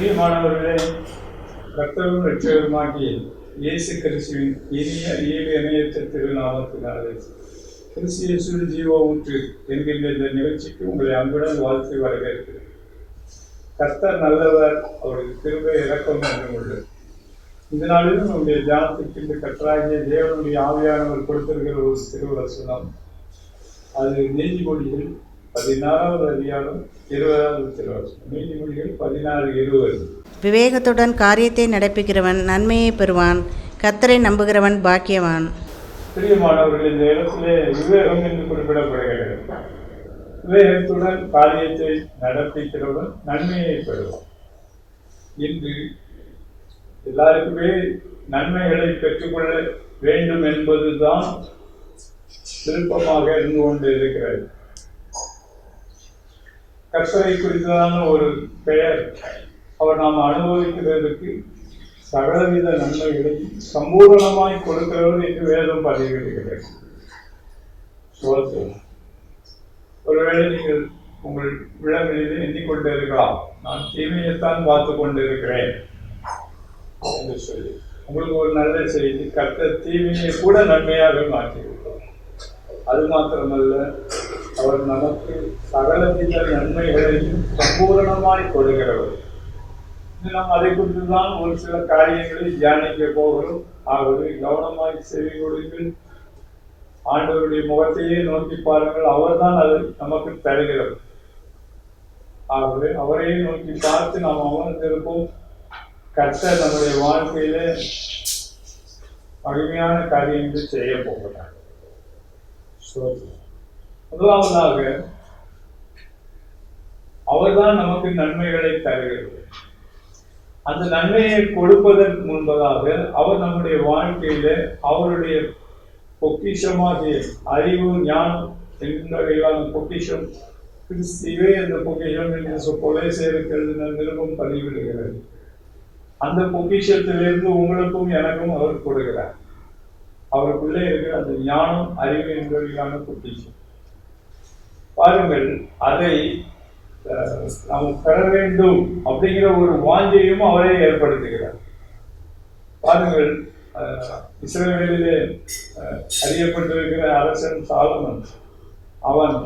பிரியமானவர்களே, கர்த்தரும் இரட்சகருமாகிய இயேசு கிறிஸ்துவின் இனிய இணையற்ற திருநாமத்தினாலே கிறிஸ்து இயேசுவின் ஜீவ ஊற்று என்கின்ற இந்த நிகழ்ச்சிக்கு உங்களை அன்புடன் வாழ்த்து வரவேற்கிறேன். கர்த்தர் நல்லவர், அவருடைய கிருபை இரக்கம் என்றும் உள்ளது. இந்த நாளிலும் நம்முடைய தியானத்திற்கு இந்த கர்த்தராகிய தேவனுடைய ஆவியானவர் கொடுத்திருக்கிற ஒரு திருவசனம். அது நீதிமொழிகள் 16வது அதிகாரம் 20வது திருவசனம். நீதிமொழிகள் 16:20. விவேகத்துடன் காரியத்தை நடப்பிக்கிறவன் நன்மையை பெறுவான், கர்த்தரை நம்புகிறவன் பாக்கியவான். பிரியமானவர்கள், இந்த இடத்திலே விவேகம் என்று குறிப்பிடப்படுகிறது. விவேகத்துடன் காரியத்தை நடப்பிக்கிறவன் நன்மையை பெறுவான். இன்று எல்லாருக்குமே நன்மைகளை பெற்றுக்கொள்ள வேண்டும் என்பதுதான் விருப்பமாக இருந்து கொண்டு இருக்கிறது. கர்த்தரை குறித்ததான ஒரு பெயர், அவர் நாம் அனுபவிக்கிறதுக்கு சகலவித நன்மைகளை சம்பூரணமாய் கொடுக்கிறவர் என்று வேதம் பதிவிடுகிறது. ஒருவேளை நீங்கள் உங்கள் விளங்களிலே எண்ணிக்கொண்டு இருக்கலாம், நான் தீமையைத்தான் பார்த்து கொண்டிருக்கிறேன் என்று சொல்லி. உங்களுக்கு ஒரு நல்ல செய்தி, கர்த்தர் தீமையை கூட நன்மையாக மாற்றிவிட்டார். அது மாத்திரமல்ல, அவர் நமக்கு சகலவித நன்மைகளையும் சம்பூரணமாய் கொடுக்கிறவர். நாம் அதை குறித்து தான் ஒரு சில காரியங்களை தியானிக்க போகிறோம். ஆகவே கவனமாய் செவி கொடுங்கள். ஆண்டவருடைய முகத்தையே நோக்கி பாருங்கள், அவர் தான் அதை நமக்கு தருகிறவர். ஆகவே அவரையே நோக்கி பார்த்து நாம் அமர்ந்திருப்போம். கர்த்தர் நம்முடைய வாழ்க்கையில மகிமையான காரியங்களை செய்ய போகிறார். முதலாவதாக அவர்தான் நமக்கு நன்மைகளை தருகிறது. அந்த நன்மையை கொடுப்பதற்கு முன்பதாக அவர் நம்முடைய வாழ்க்கையில அவருடைய பொக்கிஷமாகிய அறிவு, ஞானம் என்கிற பொக்கிஷம், கிறிஸ்துவே அந்த பொக்கிஷம் என்று கொலை செய்திருக்கிறது நிருபம் பதிவிடுகிறது. அந்த பொக்கிஷத்திலிருந்து உங்களுக்கும் எனக்கும் அவர் கொடுக்கிறார். அவருக்குள்ளே இருக்கிற அந்த ஞானம், அறிவு என்கிற பொக்கிஷம். பாருங்கள், அதை நாம் பெற வேண்டும் அப்படிங்கிற ஒரு வாஞ்சையும் அவரே ஏற்படுத்துகிறார். பாருங்கள், இஸ்ரவேலிலே அறியப்பட்டிருக்கிற அரசன் சாலமன், அவன்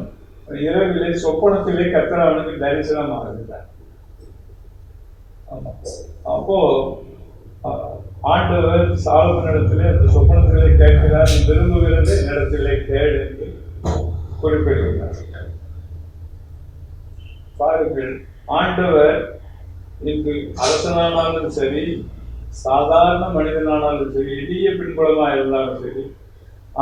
இரவிலே சொப்பனத்திலே கர்த்தர் அவனுக்கு தரிசனமாக இருந்தார். அப்போ ஆண்டவர் சாலமனிடத்திலே அந்த சொப்பனத்திலே கேட்கிறார், விரும்புகிறது என்னிடத்திலே கேடு என்று குறிப்பிடுகிறார். பாருங்கள், ஆண்டவர் இன்று அரசனானாலும் சரி, சாதாரண மனிதனானாலும் சரி, எளிய பின்புலமாக இருந்தாலும் சரி,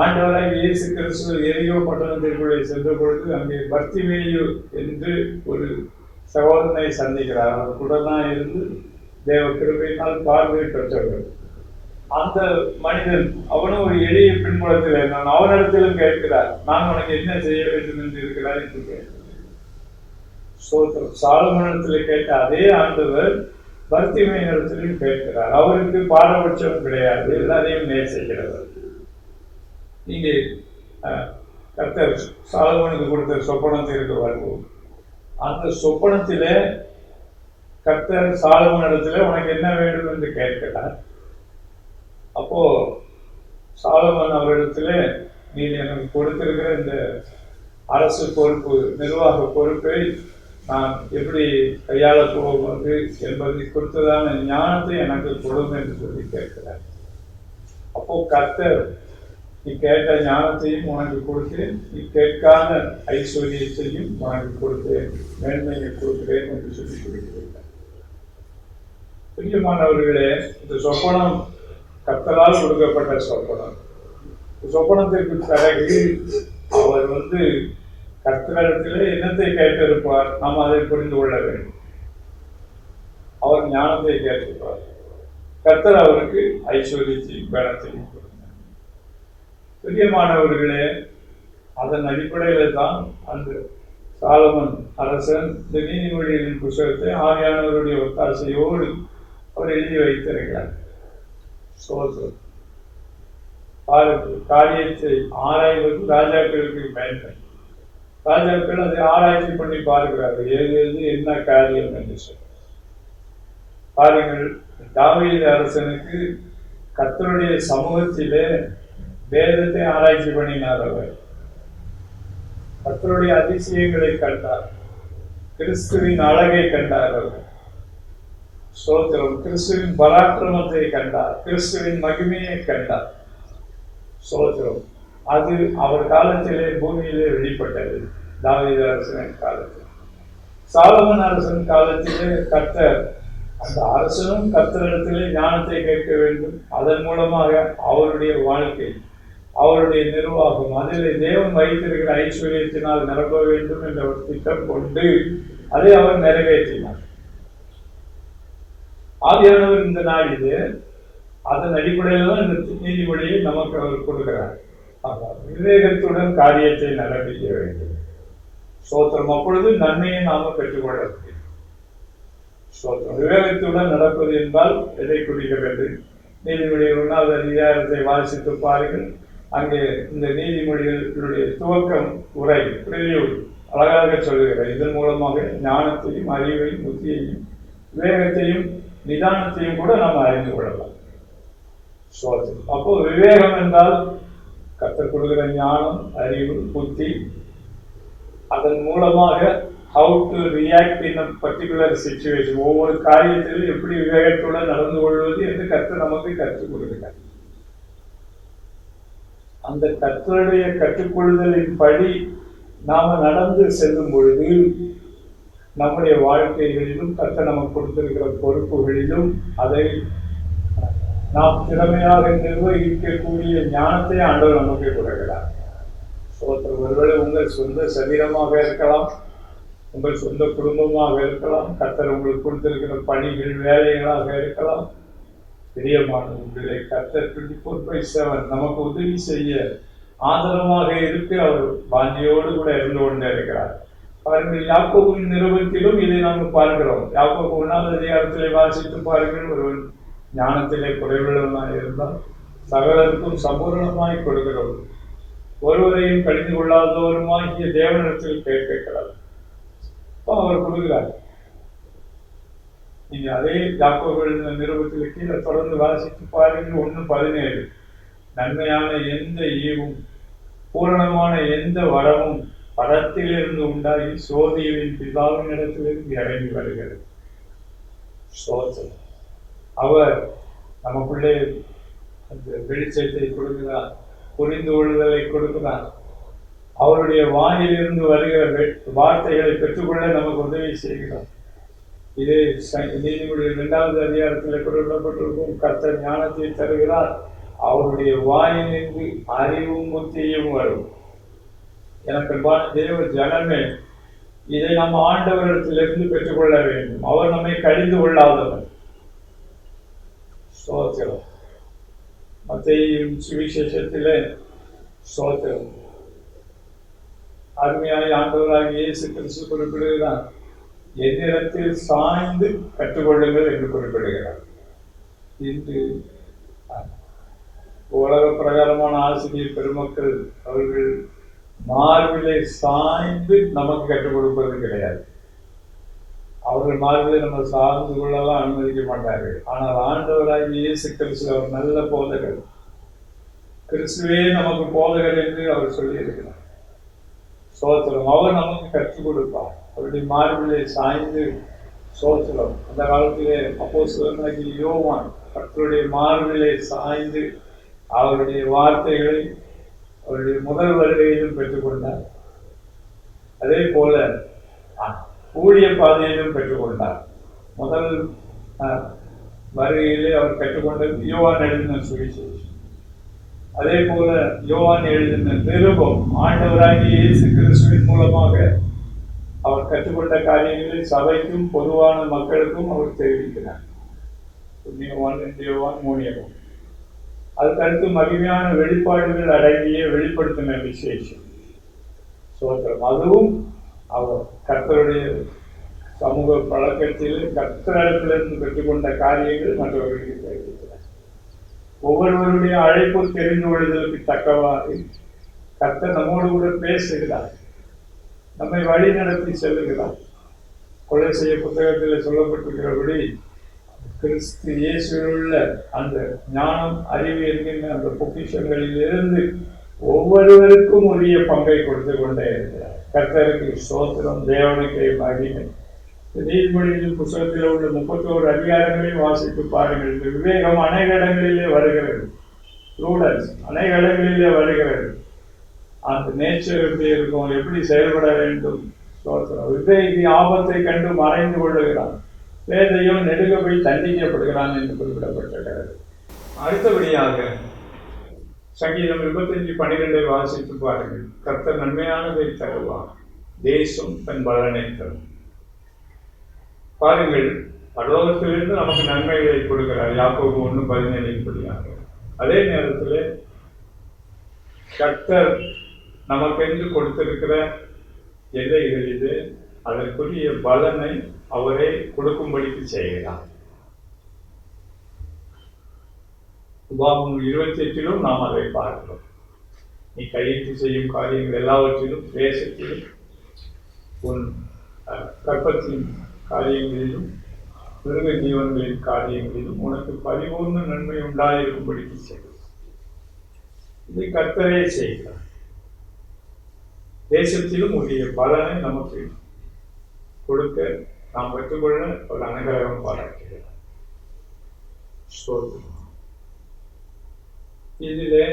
ஆண்டவராக இயேசு கிறிஸ்து எரியோ பட்டணத்திற்குள்ளே சென்ற பொழுது அங்கே பர்த்திமேயு என்று ஒரு சகோதரனை சந்திக்கிறார். அவர் உடனாக இருந்து தேவ கிருபையினால் பார்வை பெற்றவர். அந்த மனிதன் அவனும் ஒரு எளிய பின்புலத்தில் இருந்தான். அவனிடத்திலும் கேட்கிறார், நான் உனக்கு என்ன செய்ய வேண்டும் என்று இருக்கிறார் என்று கேட்கிறார். சாலமனிடத்தில் கேட்ட அதே ஆண்டவர் பர்த்திமேயினிடத்திலும் கேட்கிறார். அவருக்கு பாரபட்சம் கிடையாது, எல்லாரையும் நேசிக்கிறவர். இங்கே கர்த்தர் சாலமனுக்கு கொடுத்த சொப்பனத்திற்கு வருவோம். அந்த சொப்பனத்திலே கர்த்தர் சாலமனிடத்திலே உனக்கு என்ன வேண்டும் என்று கேட்கிறார். அப்போ சாலமன் அவரிடத்திலே, நீ எனக்கு கொடுத்திருக்கிற இந்த அரசு பொறுப்பு, நிர்வாக பொறுப்பை நான் எப்படி கையாள போவது என்பதை குறித்ததான ஞானத்தை எனக்கு கொடுங்க என்று சொல்லி கேட்கிறார். அப்போ கர்த்தர், நீ கேட்ட ஞானத்தையும் உனக்கு கொடுத்தேன், நீ கேட்காத ஐஸ்வர்யத்தையும் உனக்கு கொடுத்தேன், மேன்மையை கொடுக்கிறேன் என்று சொல்லி கொடுக்கிறார். பிரியமானவர்களே, இந்த சொப்பனம் கர்த்தரால் கொடுக்கப்பட்ட சொப்பனம். சொப்பனத்திற்கு பிறகு அவர் கர்த்தரிடத்திலே என்னத்தை கேட்டிருப்பார், நாம் அதை புரிந்து கொள்ள வேண்டும். அவர் ஞானத்தை கேட்டிருப்பார். கர்த்தர் அவருக்கு ஐஸ்வர்யத்தையும் பலத்தையும் கொடுத்தார். பிரியமானவர்களே, அதன் அடிப்படையில தான் அந்த சாலமன் அரசன் இந்த நீதிமொழிகளின் புத்தகத்தை ஆவியானவருடைய ஒத்தாசையோடு அவர் எழுதி வைத்திருக்கிறார். காரியத்தை ஆராய்வது ராஜாக்களுக்கு பயன்படும். ராஜாக்கள் அதை ஆராய்ச்சி பண்ணி பார்க்கிறார்கள், எது என்ன காரியம் என்று சொல்லி. பாருங்கள், தாவீது அரசனுக்கு கர்த்தருடைய சமூகத்திலே வேதத்தை ஆராய்ச்சி பண்ணினார். அவர் கர்த்தருடைய அதிசயங்களை கண்டார், கிறிஸ்துவின் அழகை கண்டார். அவர் ஸ்தோத்திரம், கிறிஸ்துவின் பராக்கிரமத்தை கண்டார், கிறிஸ்துவின் மகிமையை கண்டார். ஸ்தோத்திரம், அது அவர் காலத்திலே பூமியிலே வெளிப்பட்டது. தாவீது அரசனின் காலத்தில். சாலமன் அரசன் காலத்திலே கர்த்தர், அந்த அரசனும் கர்த்தரிடத்திலே ஞானத்தை கேட்க வேண்டும். அதன் மூலமாக அவருடைய வாழ்க்கை, அவருடைய நிர்வாகம், அதிலே தேவன் வைத்திருக்கிற ஐஸ்வர்யத்தினால் நிரப்ப வேண்டும் என்ற ஒரு திட்டம் கொண்டு அதை அவர் நிறைவேற்றினார். ஆவியானவர் இந்த நாளிலே அதன் அடிப்படையில் தான் இந்த நீதிபதியை நமக்கு அவர் கொடுக்கிறார். விவேகத்துடன் காரியத்தை நடப்பிக்க வேண்டும். ஸ்தோத்திரம், அப்பொழுது நன்மையை நாம பெற்றுக்கொள்ள முடியும். ஸ்தோத்திரம், விவேகத்துடன் நடப்பது என்றால் எதை குறிக்கிறது? நீதிமொழிகள் 1வது அதிகாரத்தை வாசித்து பாருங்கள். அங்கே இந்த நீதிமொழிகளுடைய துவக்கம் உரை பிரிவியூர் அழகாக சொல்லுகிறார். இதன் மூலமாக ஞானத்தையும் அறிவையும் புத்தியையும் விவேகத்தையும் நிதானத்தையும் கூட நாம் அறிந்து கொள்ளலாம். ஸ்தோத்திரம், அப்போ விவேகம் என்றால் கர்த்தர் கொடுக்கிற ஞானம், அறிவு, புத்தி, அதன் மூலமாக how to react in a particular situation, ஒவ்வொரு காரியத்திலும் எப்படி விவேகத்துடன் நடந்து கொள்வது என்று கர்த்தர் நமக்கு கற்றுக் கொடுக்கிறார். அந்த கர்த்தருடைய கற்றுக்கொள்ளுதலின் படி நாம நடந்து செல்லும் பொழுது நம்முடைய வாழ்க்கைகளிலும் கர்த்தர் நமக்கு கொடுத்திருக்கிற பொறுப்புகளிலும் அதை நாம் திறமையாக நிர்வகிக்கக்கூடிய ஞானத்தை ஆண்டவர் நமக்கு கொடுக்கிறார். ஒருவேளை உங்கள் சொந்த சரீரமாக இருக்கலாம், உங்கள் சொந்த குடும்பமாக இருக்கலாம், கர்த்தர் உங்களுக்கு கொடுத்திருக்கிற பணிகள், வேலைகளாக இருக்கலாம். பிரியமானவர்களே, கர்த்தர் 24/7 நமக்கு உதவி செய்ய ஆதரவாக இருக்கு. அவர் வாஞ்சியோடு கூட இருந்து கொண்டே இருக்கிறார். அவர்கள் யாக்கோபின் நிறுவனத்திலும் இதை நாம் பார்க்கிறோம். யாக்கோபு 1வது அதிகாரத்திலே வாசித்து பாருங்கள். ஒருவன் ஞானத்திலே குறைவுள்ளவனாக இருந்தால் சகலருக்கும் சம்பூர்ணமாய் கொடுக்கிறோம், ஒருவரையும் கடிந்து கொள்ளாதவருமாகிய தேவனிடத்தில் கேட்கக்கூடாது. அவர் கொடுக்கிறார். நீங்க அதே யாக்கோபு நிறுவனத்தில் கீழே தொடர்ந்து வாசித்து பாருங்கள். 1:17 நன்மையான எந்த ஈவும் பூரணமான எந்த வரமும் படத்திலிருந்து உண்டாகி சோதியின் பிதாவின் இடத்திலிருந்து இறங்கி வருகிறது. அவர் நமக்குள்ளே அந்த வெளிச்சத்தை கொடுக்கிறார், புரிந்து கொள்ளுதலை கொடுக்கிறார். அவருடைய வாயிலிருந்து வருகிற வார்த்தைகளை பெற்றுக்கொள்ள நமக்கு உதவி செய்கிறார். இது நீதிமொழிகள் 2வது அதிகாரத்தில் குறிப்பிடப்பட்டிருக்கும். கர்த்தர் ஞானத்தை தருகிறார், அவருடைய வாயிலிருந்து அறிவும் புத்தியும் வரும். எனக்கு தேவ ஜனமே, இதை நம்ம ஆண்டவரிடத்திலிருந்து பெற்றுக்கொள்ள வேண்டும். அவர் நம்மை கடிந்து கொள்ளாதவர். ஸ்தோத்திரம், மத்தேயு சுவிசேஷத்திலே ஸ்தோத்திரம் அருமையாய் ஆண்டவராகிய இயேசு கிறிஸ்து குறிப்பிடுகிறார், என்னிடத்தில் சாய்ந்து கற்றுக்கொள்ளுங்கள் என்று குறிப்பிடுகிறார். இன்று உலக பிரகாரமான ஆசிரியர் பெருமக்கள் அவர்கள் மார்பிலை சாய்ந்து நமக்கு கற்றுக் கொடுப்பது கிடையாது. அவர்கள் மார்பிலை நம்ம சார்ந்து கொள்ளலாம் அனுமதிக்க மாட்டார்கள். ஆனால் ஆண்டவராகிய இயேசு கிறிஸ்து அவர் நல்ல போதகர், கிறிஸ்துவே நமக்கு போதகர் என்று அவர் சொல்லியிருக்கிறார். சோத்திரம், அவர் நமக்கு கற்றுக் கொடுப்பார். அவருடைய மார்பிலை சாய்ந்து சோத்திரம். அந்த காலத்திலே அப்போஸ்தலனாகிய யோவான் கர்த்தருடைய மார்பிலை சாய்ந்து அவருடைய வார்த்தைகளை அவருடைய முதல் வருகையிலும் பெற்றுக்கொண்டார். அதே போல ஊழிய பாதையிலும் பெற்றுக்கொண்டார். முதல் வருகையிலே அவர் கற்றுக்கொண்டது யோவான் எழுதின சுவிசேஷம். அதே போல யோவான் எழுதின நிருபம் ஆண்டவராகிய இயேசு கிறிஸ்துவின் மூலமாக அவர் கற்றுக்கொண்ட காரியங்களை சபைக்கும் பொதுவான மக்களுக்கும் அவர் தெரிவிக்கிறார். அதுக்கடுத்து மகிமையான வெளிப்பாடுகள் அடங்கிய வெளிப்படுத்தின விசேஷம் சோத்திரம். அதுவும் அவர் கர்த்தருடைய சமூக பழக்கத்தில் கர்த்தரிடத்திலிருந்து பெற்றுக்கொண்ட காரியங்கள் மற்றவர்களுக்கு தெரிவிக்கிறார். ஒவ்வொருவருடைய அழைப்பு தெரிந்து கொள்வதற்கு தக்கவாறு கர்த்தர் நம்மோடு கூட பேசுகிறார், நம்மை வழி நடத்தி செல்லுகிறார். கொலை செய்ய புத்தகத்தில் சொல்லப்பட்டிருக்கிறபடி கிறிஸ்து இயேசுவிலுள்ள அந்த ஞானம், அறிவு என்கின்ற அந்த பொக்கிஷங்களிலிருந்து ஒவ்வொருவருக்கும் உரிய பங்கை கொடுத்து கொண்டே இருக்கிறார். கர்த்தருக்கு ஸ்தோத்திரம், தேவனுக்கு மகிமை. நீதிமொழியின் புத்தகத்தில் உள்ள 31 அதிகாரங்களையும் வாசித்து பாருங்கள். இந்த விவேகம் அநேக இடங்களிலே வருகிறது, ப்ரூடன்ஸ் அநேக இடங்களிலே வருகிறது. அந்த நேச்சர் எப்படி இருக்கும், எப்படி செயல்பட வேண்டும். விவேகி ஆபத்தை கண்டு மறைந்து கொள்ளுகிறான், வேதையும் நெடுகபடி தண்டிக்கப்படுகிறான் என்று குறிப்பிடப்பட்டிருக்கிறது. அடுத்தபடியாக சங்கீதம் 25:12 வாசித்து பாருங்கள். கர்த்தர் நன்மையானதை தருவார், தேசம் தன் பலனை தரும். பாருங்கள், பரலோகத்திலிருந்து நமக்கு நன்மைகளை கொடுக்கிறார். யாக்கோபு 1:17 அதே நேரத்தில் கர்த்தர் நமக்கென்று கொடுத்திருக்கிற எல்லைகளிலே அதற்குரிய பலனை அவரே கொடுக்கும்படிக்கு செய்கிறார். உபாகமம் 28 நாம் அதை பார்க்கிறோம். நீ கையிட்டு செய்யும் காரியங்கள் எல்லாவற்றிலும், தேசத்திலும், உன் கற்பத்தின் காரியங்களிலும், மிருக ஜீவன்களின் காரியங்களிலும் உனக்கு பரிபூர்ண நன்மை உண்டாயிருக்கும்படிக்கு செய்யும். இதை கர்த்தரே செய்கிறார். தேசத்திலும் உரிய பலனை நமக்கு கொடுக்க நாம் பெற்றுக்கொள்ள ஒரு அனுகிரகம் பாராட்டுகிறார். இதிலே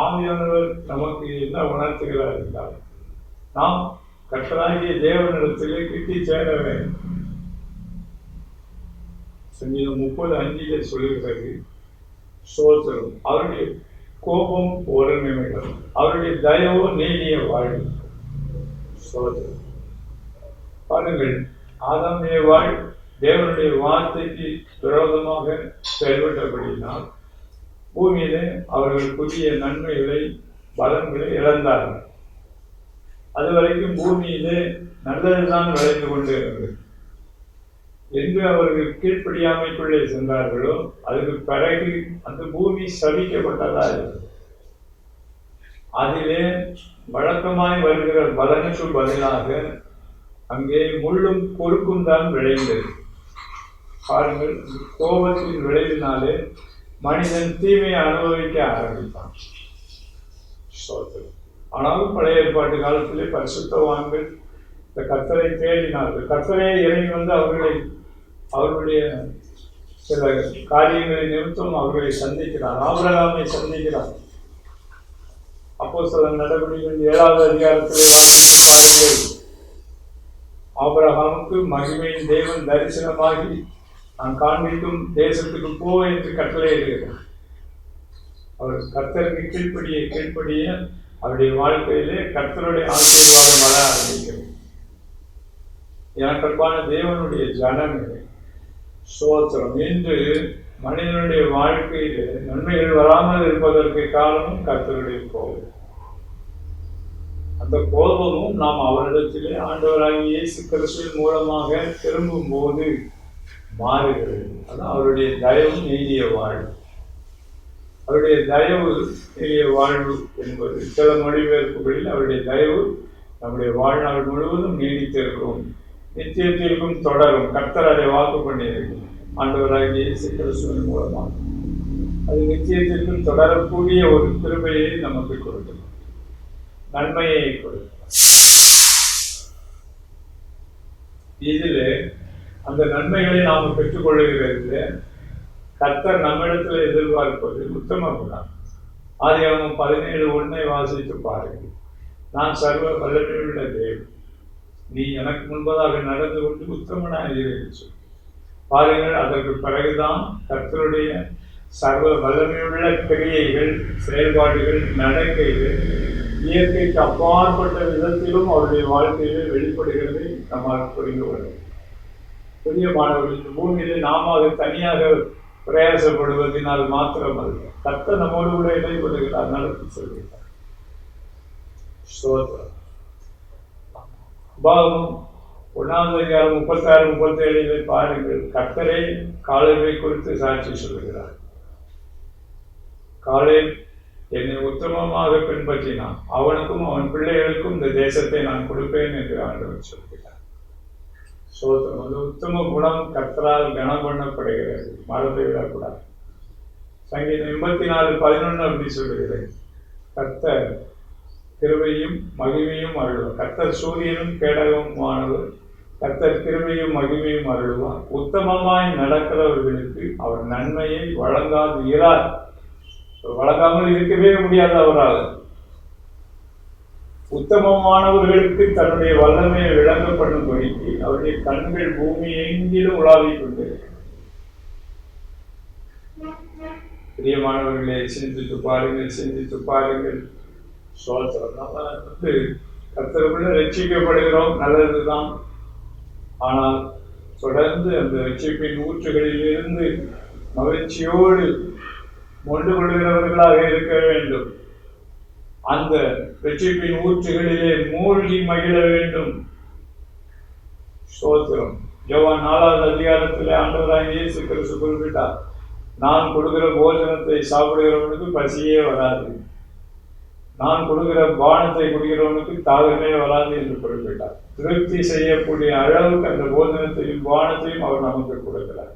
ஆவியானவர் நமக்கு என்ன உணர்த்துகிறார் என்றால், நாம் கர்த்தராகிய தேவனிடத்திலே கிட்டி சேர வேண்டும். சங்கீதம் 30:5 சொல்லுகிறது, ஸ்தோத்திரம், அவருடைய கோபம் ஒருமையிடம், அவருடைய தயவோ நீடிய வாழ்வு. ஸ்தோத்திரம். பாருங்கள், ஆதாம் ஏவாள் தேவனுடைய வார்த்தைக்கு விரோதமாக செயல்பட்டபடினால் பூமியிலே அவர்கள் புதிய நன்மைகளை, பலன்களை இழந்தார்கள். அதுவரைக்கும் பூமியிலே நல்லதுதான் விளைந்து கொண்டு இருந்தது. என்று அவர்கள் கீழ்ப்படியாமைக்குள்ளே சென்றார்களோ அதுக்கு பிறகு அந்த பூமி சபிக்கப்பட்டதா இருந்தது. அதிலே வழக்கமாய் வருகிற பலனுக்கு பதிலாக அங்கே முள்ளும் பொறுக்கும் தான் விளைந்தது. பாருங்கள், கோபத்தின் விளைவினாலே மனிதன் தீமையை அனுபவிக்க ஆரம்பித்தான். ஆனாலும் பழைய ஏற்பாட்டு காலத்திலே பரிசுத்தவான்கள் இந்த கர்த்தரை தேடினார்கள். கர்த்தரே இறங்கி வந்து அவர்களுடைய சில காரியங்களை நிமித்தம் அவர்களை சந்திக்கிறார். ஆபிரகாமை சந்திக்கிறார். அப்போஸ்தலர் நடவடிக்கைகள் 7வது அதிகாரத்திலே பாருங்கள், ஆபிரகாமுக்கு மகிமையின் தேவன் தரிசனமாகி நான் காண்பிக்கும் தேசத்துக்கு போ என்று கட்டளையிடுகிறார். அவர் கர்த்தருக்கு கீழ்ப்படிய அவருடைய வாழ்க்கையிலே கர்த்தருடைய ஆசீர்வாதம் வர ஆரம்பிக்கிறது. எனக்கன்பான தேவனுடைய ஜனமே, ஸ்தோத்திரம். இன்று மனிதனுடைய வாழ்க்கையிலே நன்மைகள் வராமல் இருப்பதற்கு காரணம் கர்த்தருடைய கோபம். அந்த கோபமும் நாம் அவரிடத்திலே ஆண்டவராகிய இயேசு கிறிஸ்துவின் மூலமாக திரும்பும் போது மாறுகிறது. அதான் அவருடைய தயவு நீடிய வாழ்வு. அவருடைய தயவு நீடிய வாழ்வு என்பது சில மொழிபெயர்ப்புகளில் அவருடைய தயவு நம்முடைய வாழ்நாள் முழுவதும் நீடித்திருக்கும், நித்தியத்திற்கும் தொடரும். கர்த்தர் அதை வாக்கு பண்ணியிருக்கும் ஆண்டவராகிய இயேசு கிறிஸ்துவின் மூலமாக. அது நித்தியத்திற்கும் தொடரக்கூடிய ஒரு கிருபையை நமக்கு கொடுக்கும், நன்மையை கொடுக்கும். இதில் அந்த நன்மைகளை நாம் பெற்றுக்கொள்ளுகிறது. கர்த்தர் நம்மிடத்தில் எதிர்பார்ப்பது உத்தம குணம். ஆதியாகமம் 17:1 வாசித்து பாருங்கள். நான் சர்வ வல்லமையுள்ள தேவன், நீ எனக்கு முன்பதாக நடந்து கொண்டு உத்தமனாக இரு. பாருங்கள், அதற்கு பிறகுதான் கர்த்தருடைய சர்வ வல்லமையுள்ள கிரியைகள், செயல்பாடுகள், நடக்கைகள் இயற்கைக்கு அப்பாற்பட்ட விதத்திலும் அவருடைய வாழ்க்கையிலே வெளிப்படுகிறதை நம்மால் புரிந்து கொள்ளும். புதிய மாணவர்கள், பூமியிலே நாம தனியாக பிரயாசப்படுவதனால் மாத்திரமல்ல, கர்த்தர் நம்மோடு கூட இடைப்படுகிறார், நடத்தி சொல்கிறார். ஸ்தோத்திரம். உபாகமம் 1வது அதிகாரம் 36-37 பாருங்கள். கர்த்தரே காலேபை குறித்து சாட்சி சொல்கிறார். காலேப் என்னை உத்தமமாக பின்பற்றினான், அவனுக்கும் அவன் பிள்ளைகளுக்கும் இந்த தேசத்தை நான் கொடுப்பேன் என்று ஆண்டவர் சொல்கிறார். சோத்திரம். அந்த உத்தம குணம் கர்த்தரால் கனம் பண்ணப்படுகிறது, மறந்து விடக்கூடாது. சங்கீதம் 84:11 அப்படி சொல்லுகிறது, கர்த்தர் கிருபையும் மகிமையும் அருள்வார். கர்த்தர் சூரியனும் கேடகமானவர், கர்த்தர் கிருபையும் மகிமையும் அருள்வார். உத்தமமாய் நடக்கிறவர்களுக்கு அவர் நன்மையை வழங்காது இரார். வழங்காமல் இருக்கவே முடியாது அவரால். உத்தமமானவர்களுக்கு தன்னுடைய வல்லமையை விளங்கப்படும்படிக்கு அவருடைய கண்கள் பூமி எங்கிலும் உலாவிக் கொண்டிருக்கிறது. பிரியமானவர்களே, சிந்தித்து பாருங்கள், சிந்தித்து பாருங்கள். சோத்திரம். நம்ம கர்த்தருக்குள்ள ரட்சிக்கப்படுகிறோம், நல்லதுதான். ஆனால் தொடர்ந்து அந்த ரட்சிப்பின் ஊற்றுகளில் இருந்து மகிழ்ச்சியோடு மொண்டு கொள்கிறவர்களாக இருக்க வேண்டும். அந்த ரட்சிப்பின் ஊற்றுகளிலே மூழ்கி மகிழ வேண்டும். ஸ்தோத்திரம். யோவான் 4வது அதிகாரத்திலே ஆண்டவராகிய இயேசு கிறிஸ்து குறிப்பிட்டார், நான் கொடுக்கிற போஜனத்தை சாப்பிடுகிறவனுக்கு பசியே வராது, நான் கொடுக்கிற பானத்தை குடிக்கிறவனுக்கு தாகமே வராது என்று குறிப்பிட்டார். திருப்தி செய்யக்கூடிய அளவுக்கு அந்த போஜனத்தையும் பானத்தையும் அவர் நமக்கு கொடுக்கிறார்.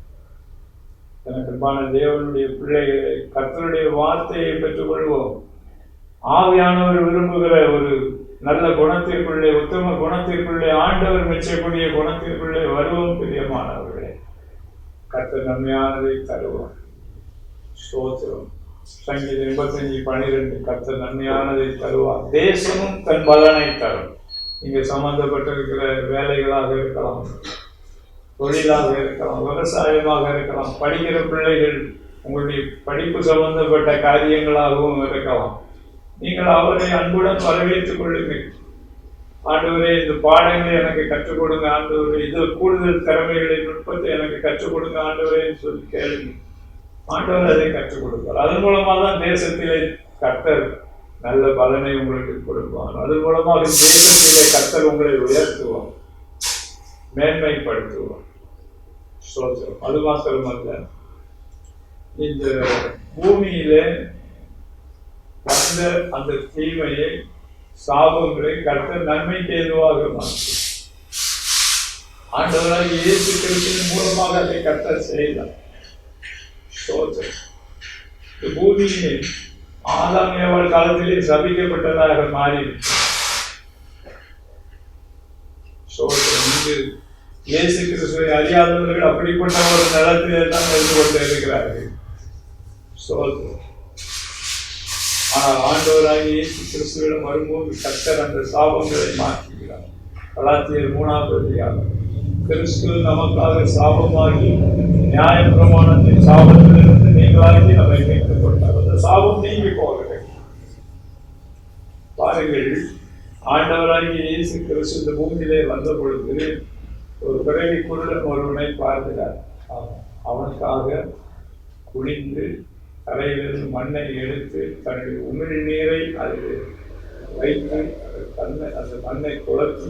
எனக்கு அன்பான தேவனுடைய பிள்ளைகளை, கர்த்தருடைய வார்த்தையை பெற்றுக்கொள்வோம். ஆவியானவர் விரும்புகிற ஒரு நல்ல குணத்திற்குள்ளே, உத்தம குணத்திற்குள்ளே, ஆண்டவர் மெச்சக்கூடிய குணத்திற்குள்ளே வருவோம். பிரியமானவர்களே, கர்த்தர் நன்மையானதை தருவோம். ஸ்தோத்திரம். சங்கீதம் 85:12 கர்த்தர் நன்மையானதை தருவார், தேசமும் தன் பலனை தரும். இங்கே சம்பந்தப்பட்டிருக்கிற வேலைகளாக இருக்கலாம், தொழிலாக இருக்கலாம், விவசாயமாக இருக்கலாம், படிக்கிற பிள்ளைகள் உங்களுடைய படிப்பு சம்பந்தப்பட்ட காரியங்களாகவும் இருக்கலாம். நீங்கள் அவரை அன்புடன் வரவேற்றுக் கொள்ளுங்கள். ஆண்டவரே, இந்த பாடங்களை எனக்கு கற்றுக் கொடுங்க ஆண்டவரே, இது கூடுதல் திறமைகளை, நுட்பத்தை எனக்கு கற்றுக் கொடுங்க ஆண்டவரே சொல்லி கேளுங்க. ஆண்டவர் அதை கற்றுக் கொடுப்பார். அதன் மூலமாக தான் தேசத்திலே கர்த்தர் நல்ல பலனை உங்களுக்கு கொடுப்பார். அதன் மூலமாக தேசத்திலே கர்த்தர் உங்களை உயர்த்துவார், மேன்மைப்படுத்துவார். சோத்திரம். அது மாத்திரமல்ல, இந்த பூமியிலே வந்த அந்த தீமையை, சாபங்களை கர்த்தர் நன்மைக்கு ஏதுவாக மாற்றி ஆண்டவராக இயேசு கிறிஸ்துவின் மூலமாக அதை கர்த்தர் செய்தார். இந்த பூமியை ஆதாம் ஏவாள் காலத்திலே சபிக்கப்பட்டதாக மாறி இயேசு கிறிஸ்துவை அறியாதவர்கள் அப்படிப்பட்ட ஒரு நிலத்திலே தான் இருந்து கொண்டு இருக்கிறார்கள். ஆனால் ஆண்டவராக இயேசு கிறிஸ்துவிடம் வரும்போது கர்த்தர் அந்த சாபங்களை மாற்றுகிறார். கலாத்தியர் 3வது அதிகாரம், கிறிஸ்து நமக்காக சாபமாகி நியாய பிரமாணத்தின் சாபத்திலிருந்து நீங்களாகி நம்மை மீட்டுக் கொண்டார். அந்த சாபம் நீங்கி போகிறது. பாருங்கள், ஆண்டவராகி இயேசு கிறிஸ்து இந்த பூமியிலே வந்த பொழுது ஒரு பிறவி குருடன் ஒருவனை பார்க்கிறார். அவனுக்காக குனிந்து தரையிலிருந்து மண்ணை எடுத்து தன்னுடைய உமிழ் நீரை அதில் வைத்து அந்த மண்ணை குளத்தி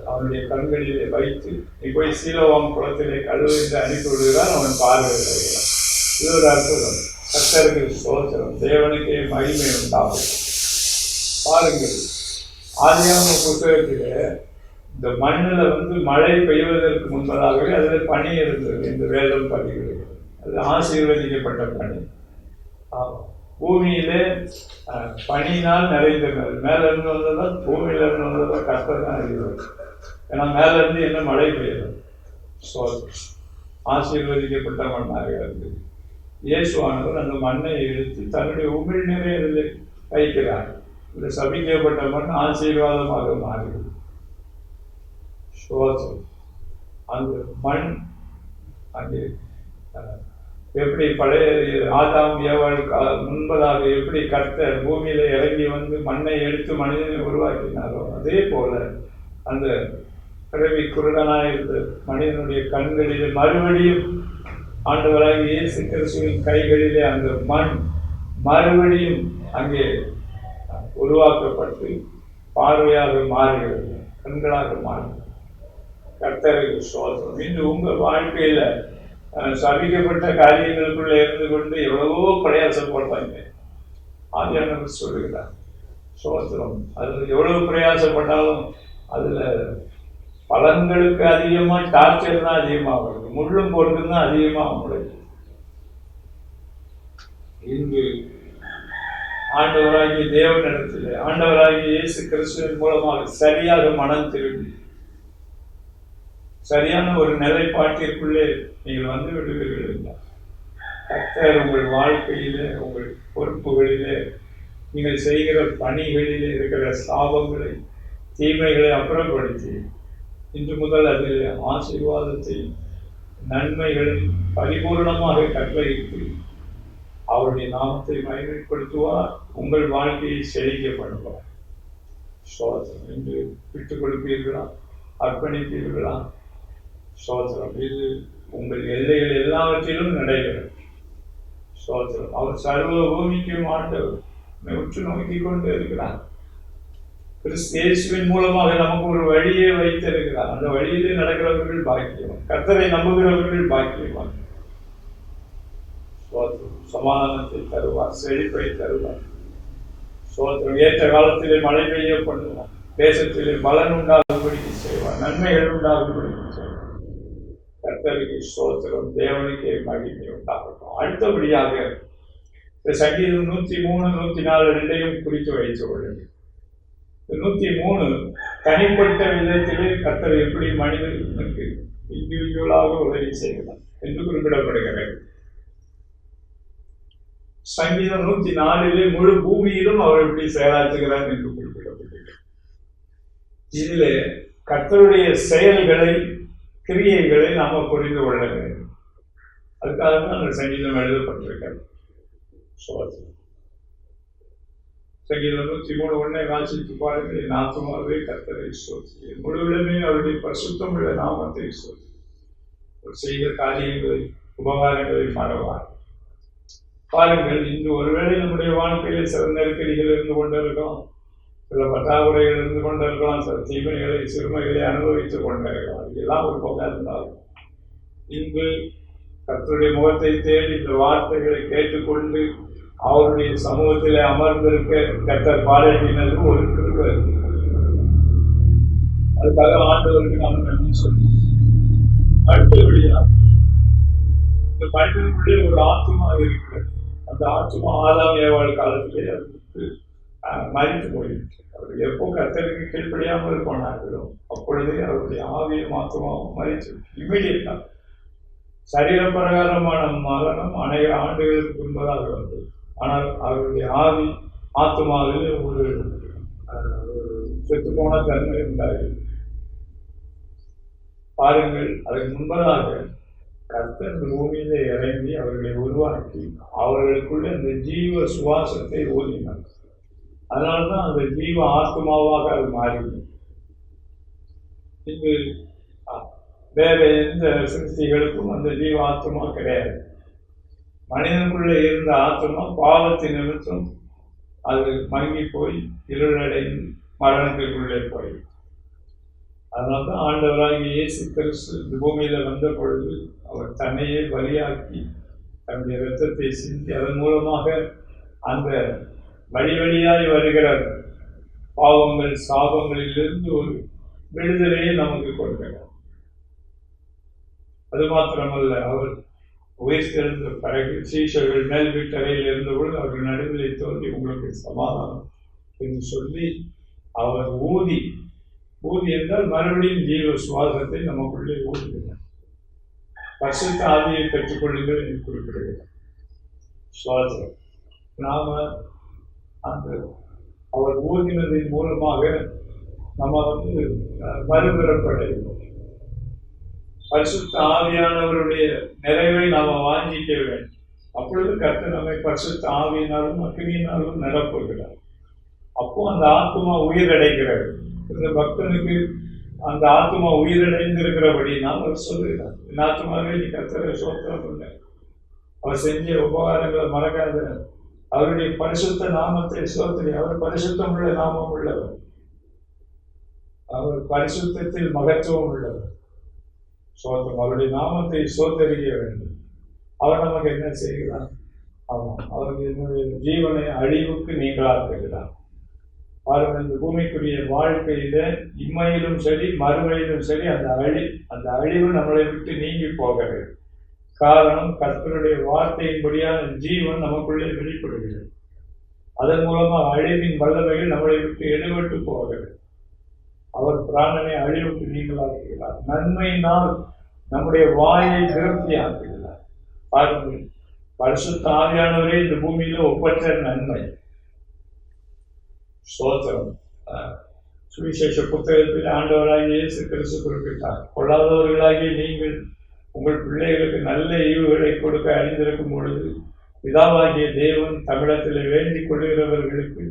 அவனுடைய கண்களிலே வைத்து, நீ போய் சீலோவாம் குளத்திலே கழுவு என்று அனுப்பி விடுகிறார். அவன் பார்வையிடுகிறான். இது ஒரு அற்புதம். கர்த்தருக்கு ஸ்தோத்திரம், தேவனுக்கே மகிமை உண்டாகும். பாருங்கள், ஆதியாகம புத்தகத்திலே இந்த மண்ணில் மழை பெய்வதற்கு முன்பதாகவே அதில் பனி இருந்தது என்று வேதம் பதிவுகிறது. அது ஆசீர்வதிக்கப்பட்ட பனி. பூமியிலே பனியினால் நிறைந்திருந்தது. மேலிருந்து வந்ததா பூமியிலிருந்து வந்ததா கர்த்தர் தான் அறிவார். ஏன்னா மேலிருந்து என்ன மழை பெய்யுது, ஆசீர்வதிக்கப்பட்ட மண்ணாக இருந்தது. இயேசுவானவர் அந்த மண்ணை எடுத்து தன்னுடைய உமிழ் நீரை அதில் வைக்கிறார். இந்த சபிக்கப்பட்ட மண் ஆசீர்வாதமாக மாறுகிறது. அந்த மண் அங்கே எப்படி பழைய ஆதாம் ஏவாள் முன்பதாக எப்படி கர்த்தர் பூமியில இறங்கி வந்து மண்ணை எடுத்து மனிதனை உருவாக்கினாரோ, அதே போல அந்த பிறவி குருடனாயிருந்த மனிதனுடைய கண்களிலே மறுபடியும் ஆண்டவராக இயேசு கிறிஸ்துவின் கைகளிலே அந்த மண் மறுபடியும் அங்கே உருவாக்கப்பட்டு பார்வையாக மாறுகிறது, கண்களாக மாறுகிறது. கர்த்தருக்கு ஸ்தோத்திரம். இன்று உங்கள் வாழ்க்கையில சபிக்கப்பட்ட காரியங்களுக்குள்ள இருந்து கொண்டு எவ்வளவோ பிரயாசப்படுறாங்க. ஆதியானவர் சொல்லுகிறார், ஸ்தோத்திரம். அதில் எவ்வளவு பிரயாசப்பட்டாலும் அதில் பலன்களுக்கு அதிகமா டார்ச்சர் தான் அதிகமா வருது, முள்ளும் பொருளும் தான் அதிகமா முளைக்கும். இன்று ஆண்டவராகிய தேவனிடத்தில் ஆண்டவராகிய இயேசு கிறிஸ்துவின் மூலமாக சரியாக மனம் திரும்பி சரியான ஒரு நிலைப்பாட்டிற்குள்ளே நீங்கள் வந்து விடுவீர்கள் என்றால் கர்த்தர் உங்கள் வாழ்க்கையிலே, உங்கள் பொறுப்புகளிலே, நீங்கள் செய்கிற பணிகளிலே இருக்கிற சாபங்களை, தீமைகளை அப்புறப்படுத்தி இன்று முதல் அதில் ஆசீர்வாதத்தை, நன்மைகளை பரிபூர்ணமாக கட்டளையிட்டு அவருடைய நாமத்தை மகிமைப்படுத்துவார். உங்கள் வாழ்க்கையை செழிக்க பண்ணுவார். சோதனம் என்று விட்டுக் கொடுப்பீர்களா? அர்ப்பணிப்பீர்களா? சோதனம் இது உங்கள் எல்லைகள் எல்லாவற்றிலும் நடைபெறும். சோதனம் அவர் சர்வ பூமிக்கும் ஆண்டவர் உற்று நோக்கி கொண்டு இருக்கிறார். கிறிஸ்து இயேசுவின் மூலமாக நமக்கு ஒரு வழியை வைத்திருக்கிறார். அந்த வழியிலே நடக்கிறவர்கள் பாக்கியவான், கர்த்தரை நம்புகிறவர்கள் பாக்கியவான். சமாதானத்தை தருவார், செழிப்பை தருவார். சோத்திரம் ஏற்ற காலத்திலே மழை பெய்ய பண்ணுவார், தேசத்திலே பலன் உண்டாகும்படி செய்வார், நன்மைகள் உண்டாகும்படி செய்வார். கர்த்தருக்கு ஸ்தோத்திரம், தேவனுக்கே மகிமை உண்டாகட்டும். அடுத்தபடியாக சங்கீதம் 103, 104 ரெண்டையும் குறித்து வைத்துக் கொள்ளுங்கள். 103 தனிப்பட்ட விதத்திலே கர்த்தர் எப்படி மனிதனுக்கு இண்டிவிஜுவலாக உதவி செய்யலாம் என்று குறிப்பிடப்படுகிறது. சங்கீதம் 104 முழு பூமியிலும் அவர் எப்படி செயலாற்றுகிறார் என்று குறிப்பிடப்பட்டிருக்கிறது. இதிலே கர்த்தருடைய செயல்களை, கிரியைகளை நாம புரிந்து கொள்ள வேண்டும். அதுக்காக தான் அந்த சங்கீதம் எழுதப்பட்டிருக்கிறது. சங்கீதம் 103 வாசித்து பாருங்கள். என் ஆத்துமாவே கர்த்தரை ஸ்தோத்திரி, முழுவதுமே அவருடைய பரிசுத்தம் உள்ள நாமத்தை ஸ்தோத்திரி. செய்த காரியங்களை, உபகாரங்களை மறவார். பாருங்கள், இன்று ஒருவேளை நம்முடைய வாழ்க்கையில சில நெருக்கடிகள் இருந்து கொண்டிருக்கலாம், சில பற்றாக்குறைகள் இருந்து கொண்டிருக்கலாம், சில தீமைகளை, சிறுமைகளை அனுபவித்துக் கொண்டிருக்கலாம். இதெல்லாம் ஒரு பக்கம் இருந்தாலும் இன்று கர்த்தருடைய முகத்தை தேடி இந்த வார்த்தைகளை கேட்டுக்கொண்டு அவருடைய சமூகத்திலே அமர்ந்திருக்க கர்த்தர் பாராட்டினது ஒரு கிருபை. அதுக்காக ஆண்டவருக்கு நாம் நன்றி சொல்லி அடுத்தபடியா இந்த மனிதனுக்குள்ளே ஒரு ஆத்மா இருக்கிறது. அந்த ஆத்மா ஆதாம் ஏவாள் காலத்திலே அதுக்கு மறித்து போயிட்டு அவர் எப்போ கர்த்தருக்கு கீழ்ப்படியாமல் போனார்களோ அப்பொழுதே அவருடைய ஆவியும் ஆத்மாவும் மறித்து இமீடியட்டா. சரீர பிரகாரமான மரணம் அநேக ஆண்டுகளுக்கு முன்பதாக வந்தது. ஆனால் அவருடைய ஆவி ஆத்மாவிலே ஒரு செத்துப்போன தன்மை உண்டாகிறது. பாருங்கள், அதற்கு முன்பதாக கர்த்தர் பூமியிலே இறங்கி அவர்களை உருவாக்கி அவர்களுக்குள்ள இந்த ஜீவ சுவாசத்தை ஊதினார். அதனால்தான் அந்த ஜீவ ஆத்மாவாக அது மாறினது. இங்கு வேற எந்த சிருஷ்டிகளுக்கும் அந்த ஜீவ ஆத்மா கிடையாது. மனிதனுக்குள்ளே இருந்த ஆத்மா பாவத்தின் நிமித்தம் அது மங்கி போய் இருளடைந்து மரணத்திற்குள்ளே போய், அதனால்தான் ஆண்டவராகிய இயேசு கிறிஸ்து இந்த பூமியில வந்த பொழுது அவர் தன்னையே பலியாக்கி தன்னுடைய இரத்தத்தை சிந்தி அதன் மூலமாக அந்த வழி வழியாய் வருகிற பாவங்கள், சாபங்களிலிருந்து ஒரு விடுதலையை நமக்கு கொடுக்கிறார். அது மாத்திரமல்ல, அவர் உயிர்த்தெழுந்த பிறகு சீஷர்கள் மேல் வீட்டறையில் இருந்தபொழுது அவர்கள் நடுவிலே தோன்றி உங்களுக்கு சமாதானம் என்று சொல்லி அவர் ஊதி என்றால் மறுபடியும் ஜீவ சுவாசத்தை நமக்குள்ளே ஊதுகிறார். பரிசுத்த ஆவியை பெற்றுக்கொள்ளுங்கள் என்று குறிப்பிடுகிறார். சுவாசம் நாம அந்த அவர் ஊதினதின் மூலமாக நம்ம மறுபிறப்படைகிறோம். பரிசுத்த ஆவியானவருடைய நிறைவை நாம வாஞ்சிக்க வேண்டும். அப்பொழுது கர்த்தர் நம்மை பரிசுத்த ஆவியினாலும் அக்னியினாலும் நிரப்புகிறார். அப்போ அந்த ஆத்மா உயிரடைகிறது. இந்த பக்தனுக்கு அந்த ஆத்மா உயிரடைந்திருக்கிறபடினால் அவர் சொல்லுகிறார், இந்த ஆத்மாவே நீ கர்த்தரை ஸ்தோத்திரம் பண்ண, அவர் செஞ்ச உபகாரங்களை மறக்காத, அவருடைய பரிசுத்த நாமத்தை ஸ்தோத்திரி. அவர் பரிசுத்தம் உள்ள நாமம் உள்ளவர், அவர் பரிசுத்தத்தில் மகத்துவம் உள்ளவர். சோத்திரம், அவருடைய நாமத்தை சோதரிக்க வேண்டும். அவர் நமக்கு என்ன செய்கிறார்? ஆமாம், அவருக்கு என்னுடைய ஜீவனை அழிவுக்கு நீங்களாக்குகிறார். பாருங்கள், இந்த பூமிக்குரிய வாழ்க்கையில இம்மையிலும் சரி மறுமையிலும் சரி அந்த அழிவு நம்மளை விட்டு நீங்கி போகிறது. காரணம், கர்த்தருடைய வார்த்தையின்படியான ஜீவன் நமக்குள்ளே வெளிப்படுகிறது. அதன் மூலமாக அழிவின் வல்லமைகள் நம்மளை விட்டு எடுபட்டு போகிறது. அவர் பிராணனை அழிவுக்கு நீங்களாக்குகிறார். நன்மையினால் நம்முடைய வாயை திருப்தியாக்குகிறார். பாருங்கள், பரிசுத்த ஆவியானவரே இந்த பூமியில ஒப்பற்ற நன்மை. ஸ்தோத்திரம். சுவிசேஷ புத்தகத்தில் ஆண்டவராகிய இயேசு கிறிஸ்து குறிப்பிட்டார், கொள்ளாதவர்களாகிய நீங்கள் உங்கள் பிள்ளைகளுக்கு நல்ல ஈவுகளை கொடுக்க அறிந்திருக்கும் பொழுது பிதாவாகிய தேவன் தமிழத்தில் வேண்டிக் கொள்கிறவர்களுக்கு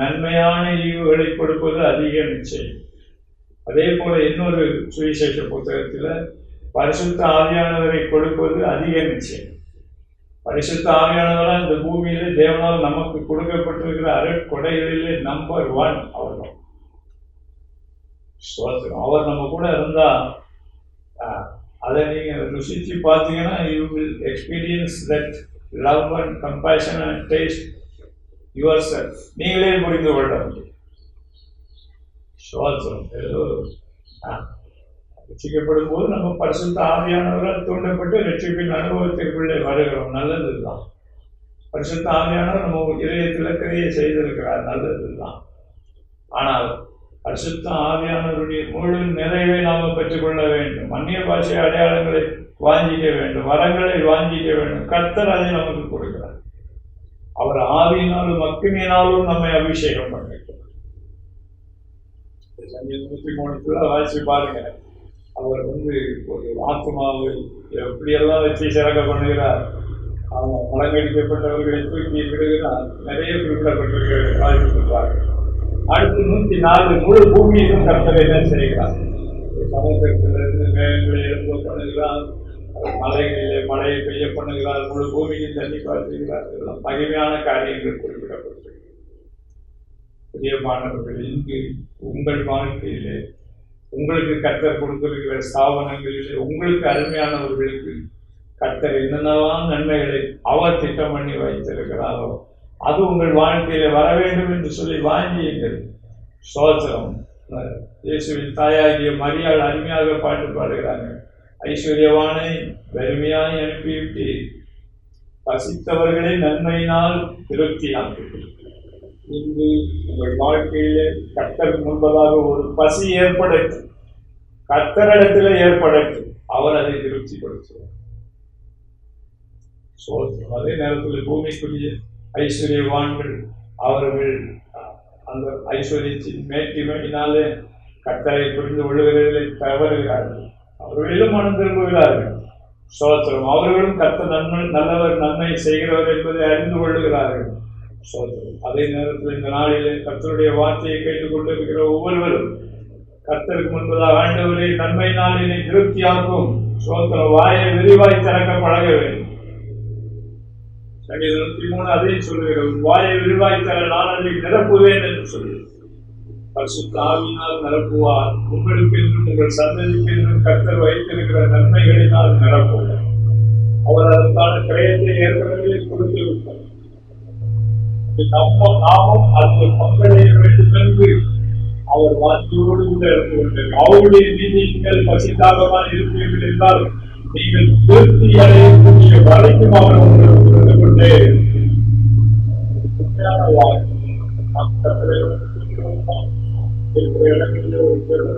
நன்மையான ஈவுகளை கொடுப்பது அதிக நிச்சயம். அதே போல இன்னொரு சுவிசேஷ புத்தகத்தில் பரிசுத்த ஆவியானவரை கொடுப்பது அதிக நிச்சயம். பரிசுத்த ஆவியானவரால் இந்த பூமியிலே தேவனால் நமக்கு கொடுக்கப்பட்டிருக்கிற அருட்கொடைகளிலே நம்பர் 1 அவர். அவர் நம்ம கூட இருந்தா அதை நீங்க ருசிச்சு பார்த்தீங்கன்னா you will experience that love and compassion and taste your self. நீங்களே புரிந்து கொள்ள முடியும். ரட்சிக்கப்படும் போது நம்ம பரிசுத்த ஆவியானவரால் தூண்டப்பட்டு ரட்சிப்பின் அனுபவத்திற்குள்ளே வருகிறோம். நல்லதுதான். பரிசுத்த ஆவியானவர் நம்ம இதயத்தில் கிரியை செய்திருக்கிறார். நல்லதுதான். ஆனால் பரிசுத்த ஆவியானவருடைய முழு நிறைவை நாம் பெற்றுக்கொள்ள வேண்டும். அந்நிய பாஷை அடையாளங்களை வாஞ்சிக்க வேண்டும், வரங்களை வாஞ்சிக்க வேண்டும். கர்த்தர் அதை நமக்கு கொடுக்கிறார். அவர் ஆவியினாலும் அக்கினியினாலும் நம்மை அபிஷேகம் பண்ணிருக்கிறார். 103 வாசி பாருங்க. அவர் ஒரு ஆத்மாவை எப்படியெல்லாம் வச்சு சிறக்க பண்ணுகிறார். அவன் மலங்கடிக்கப்பட்டவர்களை தூக்கி விடுகிறார். நிறைய குறிப்பிடப்பட்டிருக்கிறது. வாசிப்பார்கள். அடுத்து 104 முழு பூமியிலும் கர்த்தர் என்ன செய்கிறார்? சமுத்திரத்திலிருந்து மேகங்களை எழுப்ப பண்ணுகிறார், மலைகளிலே மழையை பெய்ய பண்ணுகிறார், முழு பூமியில் தண்ணி பாய்ச்சுகிறார். இதெல்லாம் மகிமையான காரியங்கள் குறிப்பிடப்பட்டிருக்கிறது. பிரியமானவர்கள், இங்கு உங்கள் வாழ்க்கையிலே உங்களுக்கு கர்த்தர் கொடுத்திருக்கிற ஸ்தாபனங்களிலே உங்களுக்கு அருமையானவர்களுக்கு கர்த்தர் என்னென்னலாம் நன்மைகளை அவர் திட்டம் பண்ணி வைத்திருக்கிறாரோ அது உங்கள் வாழ்க்கையில வர வேண்டும் என்று சொல்லி வாங்கியுங்கள். ஸ்தோத்திரம். இயேசுவின் தாயாகிய மரியாள் அருமையாக பாட்டு பாடுகிறாங்க. ஐஸ்வர்யவானை வெறுமையாய் அனுப்பிவிட்டு பசித்தவர்களை நன்மையினால் திருப்தியாக்குங்கள். இன்று உங்கள் வாழ்க்கையிலே கர்த்தருக்கு முன்பதாக ஒரு பசி ஏற்படட்டும். கர்த்தரிடத்தில் ஏற்படட்டும். அவர் அதை திருப்திப்படுத்துவார். ஸ்தோத்திரம். அதே நேரத்தில் பூமிக்குரிய ஐஸ்வர்யவான்கள் அவர்கள் அந்த ஐஸ்வர்யத்தின் மேட்டிமையினாலே கர்த்தரை புரிந்து கொள்ளுகிறதை தவறுகிறார்கள். அவர்களிலும் மனம் திரும்புகிறார்கள். ஸ்தோத்திரம். அவர்களும் கர்த்தர் நல்லவர் நன்மை செய்கிறவர் என்பதை அறிந்து கொள்ளுகிறார்கள். ஸ்தோத்திரம். அதே நேரத்தில் இந்த நாளிலே கர்த்தருடைய வார்த்தையை கேட்டுக்கொண்டிருக்கிற ஒவ்வொருவரும் கர்த்தருக்கு முன்பதாக ஆண்டவரே நன்மை நாளினை திருப்தியாக்கும். ஸ்தோத்திரம். வாயை விரிவாய் திறக்க பழக வேண்டும். 103 அதையும் சொல்லுகிறோம். வாயை விரிவாய் தர நான் அதை நிரப்புவேன் என்று சொல்லி பரிசுத்த ஆவியினால் நிரப்புவார். உங்களுக்கு என்றும் உங்கள் சந்ததிக்கு என்றும் கர்த்தர் வைத்திருக்கிற நன்மைகளினால் நிரப்புவார். அவர் அதற்கான கிரயத்தை ஏற்கனவே கொடுத்து விட்டார். நாமும் அந்த பங்களிக்க வேண்டும் என்று அவர் வார்த்தையோடு கூட இருந்து கொண்டார். அவருடைய நீதிகள் பசித்தாகமாக இருப்பீர்கள் என்றால் நீங்கள் திருப்தி அடையக்கூடிய வரைக்கும் அவர் உங்களுக்கு புரிந்து கொண்டே இடங்களில் ஒரு பெருமை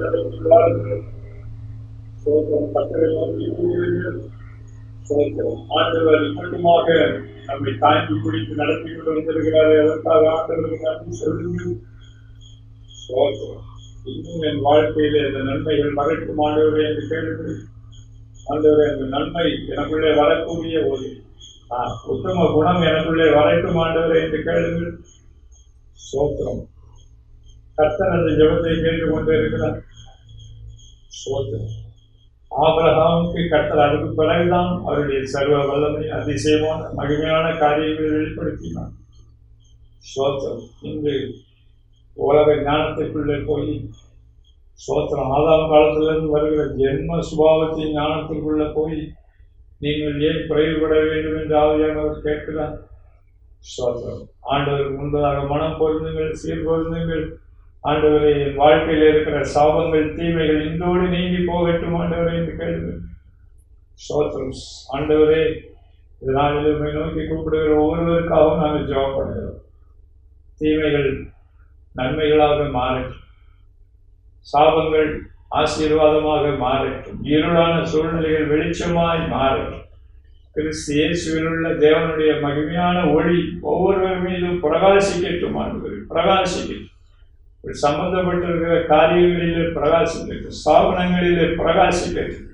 ஆண்டவர் மட்டுமாக நம்மை தாங்கி பிடித்து நடத்தி கொண்டு வந்திருக்கிறாரே, அதற்காக ஆண்டவருக்கு நன்றி சொல்லுங்கள். இன்னும் என் வாழ்க்கையிலே இந்த நன்மைகள் வரட்டும் ஆண்டவரே என்று கேளுங்கள். ஆண்டவரே, அந்த நன்மை எனக்குள்ளே வரக்கூடிய ஒரு உத்தம குணம் எனக்குள்ளே வரட்டும் ஆண்டவரே என்று கேளுங்கள். ஸ்தோத்திரம். கர்த்தர் அந்த ஜெபத்தை கேட்டுக் கொண்டே இருக்கிறார். ஸ்தோத்திரம். ஆபிரகாமுக்கு கர்த்தர் அதுக்கு பிறகுதான் அவருடைய சர்வ வல்லமை அதிசயமான மகிமையான காரியங்களை வெளிப்படுத்தினார். ஸ்தோத்திரம். இன்று உலக ஞானத்திற்குள்ளே போய் ஸ்தோத்திரம் ஆதாம் காலத்திலிருந்து வருகிற ஜென்ம சுபாவத்தின் ஞானத்திற்குள்ளே போய் நீங்கள் ஏன் குறைவுபட வேண்டும் என்று ஆவியானவர் கேட்கிறார். ஸ்தோத்திரம். ஆண்டவருக்கு முன்பதாக மனம் பொருந்துங்கள், சீர் பொருந்துங்கள். ஆண்டவரே, என் வாழ்க்கையில் இருக்கிற சாபங்கள், தீமைகள் இன்றோடு நீங்கி போகட்டும் ஆண்டவரே என்று கேள்வி. ஸ்தோத்திரம். ஆண்டவரே, இதனாலும் நோக்கி கூப்பிடுகிற ஒவ்வொருவருக்காகவும் நாங்கள் ஜெபம் பண்ணுகிறோம். தீமைகள் நன்மைகளாக மாறட்டும், சாபங்கள் ஆசீர்வாதமாக மாறட்டும், இருளான சூழ்நிலைகள் வெளிச்சமாய் மாறட்டும். கிறிஸ்து இயேசுவில் உள்ள தேவனுடைய மகிமையான ஒளி ஒவ்வொருவர் மீதும் பிரகாசிக்கட்டும் ஆண்டவரே, பிரகாசிக்கட்டும். சம்பந்தப்பட்டிருக்கிற காரியங்களிலே பிரகாசிக்கட்டும், ஸ்தாபனங்களிலே பிரகாசிக்கட்டும்.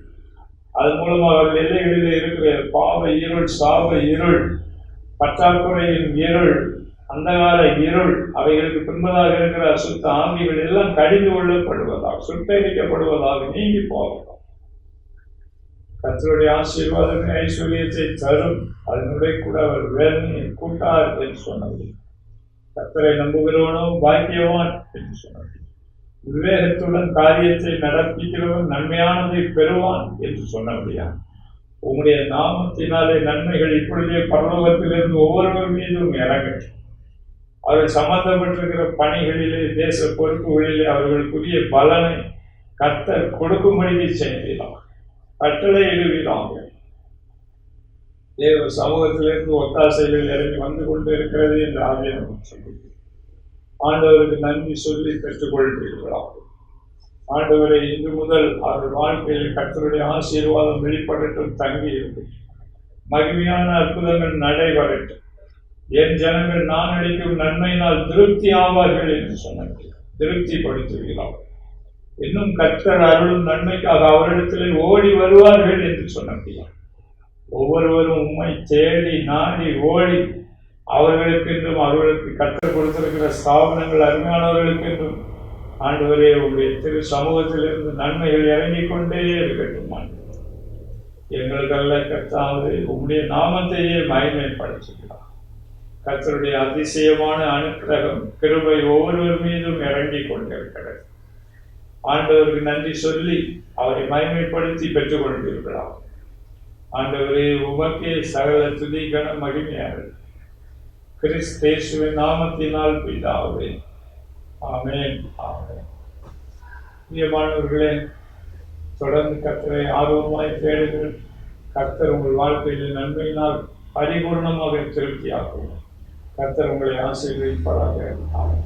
அதன் மூலமாக அவர்கள் எல்லைகளிலே இருக்கிற பாவ இருள், சாப இருள், பற்றாக்குறையின் இருள், அந்தகால இருள், அவைகளுக்கு பின்பதாக இருக்கிற அசுத்த ஆவிகள் எல்லாம் கடிந்து கொள்ளப்படுவதாக, சுட்டரிக்கப்படுவதாக நீங்கி போகலாம். கர்த்தருடைய ஆசீர்வாதமே ஐஸ்வர்யத்தை தரும், அதனுடைய கூட அவர் வேதனையை கூட்டார் என்று சொன்னது. கர்த்தரை நம்புகிறவனோ பாக்கியவான் என்று சொன்னது. விவேகத்துடன் காரியத்தை நடப்பிக்கிறவன் நன்மையானதை பெறுவான் என்று சொன்னபடியா உங்களுடைய நாமத்தினாலே நன்மைகள் இப்பொழுதே பரலோகத்திலிருந்து ஒவ்வொருவர் மீதும் இறங்கட்டும். அவர்கள் சம்பந்தப்பட்டிருக்கிற பணிகளிலே, தேச பொறுப்புகளிலே அவர்களுக்குரிய பலனை கர்த்தர் கொடுக்கும்படி செய்கிறார், கட்டளை இடுகிறாங்க. தேவ சமூகத்திலிருந்து ஒத்தாசைகள் இறங்கி வந்து கொண்டு இருக்கிறது என்று ஆவியானவர் சொல்லுங்கள். ஆண்டவருக்கு நன்றி சொல்லி பெற்றுக்கொள்கிறீர்களாக. ஆண்டவரை இன்று முதல் அவர்கள் வாழ்க்கையில் கர்த்தருடைய ஆசீர்வாதம் வெளிப்படட்டும், தங்கி இருக்கும். மகிமையான அற்புதங்கள் நடைபெறட்டும். என் ஜனங்கள் நான் அளிக்கும் நன்மையினால் திருப்தி ஆவார்கள் என்று சொன்னார்கள். திருப்திப்படுத்துகிறார்கள். இன்னும் கர்த்தர் அருளும் நன்மைக்காக அவரிடத்தில் ஓடி வருவார்கள் என்று சொன்னார்கள். ஒவ்வொருவரும் உம்மை தேடி நாடி ஓடி அவர்களுக்கென்றும் அவர்களுக்கு கர்த்தர் கொடுத்திருக்கிற ஸ்தாபனங்கள் அருமையானவர்களுக்கென்றும் ஆண்டவரே உங்களுடைய திரு சமூகத்திலிருந்து நன்மைகள் இறங்கிக் கொண்டே இருக்கட்டும். எங்களுக்கல்ல கர்த்தாவே, உங்களுடைய நாமத்தையே மகிமைப்படுத்துகிறார். கர்த்தருடைய அதிசயமான அனுக்கிரகம், கிருபை ஒவ்வொருவர் மீதும் இறங்கிக் கொண்டிருக்கிறது. ஆண்டவருக்கு நன்றி சொல்லி அவரை மகிமைப்படுத்தி பெற்றுக் கொண்டிருக்கிறார். ஆண்டவரே, உமக்கே சகல துதி கன மகிமையானது. கிறிஸ்து இயேசுவின் நாமத்தினால் பிதாவே, ஆமென், ஆமென். பிரியமானவர்களே, தொடர்ந்து கர்த்தரை ஆர்வமாய் தேடுங்கள். கர்த்தர் உங்கள் வாழ்க்கையில் நன்மையினால் பரிபூர்ணமாக திருப்தியாகும். கர்த்தர் உங்களை ஆசீர்வதிப்பாராக. ஆமென்.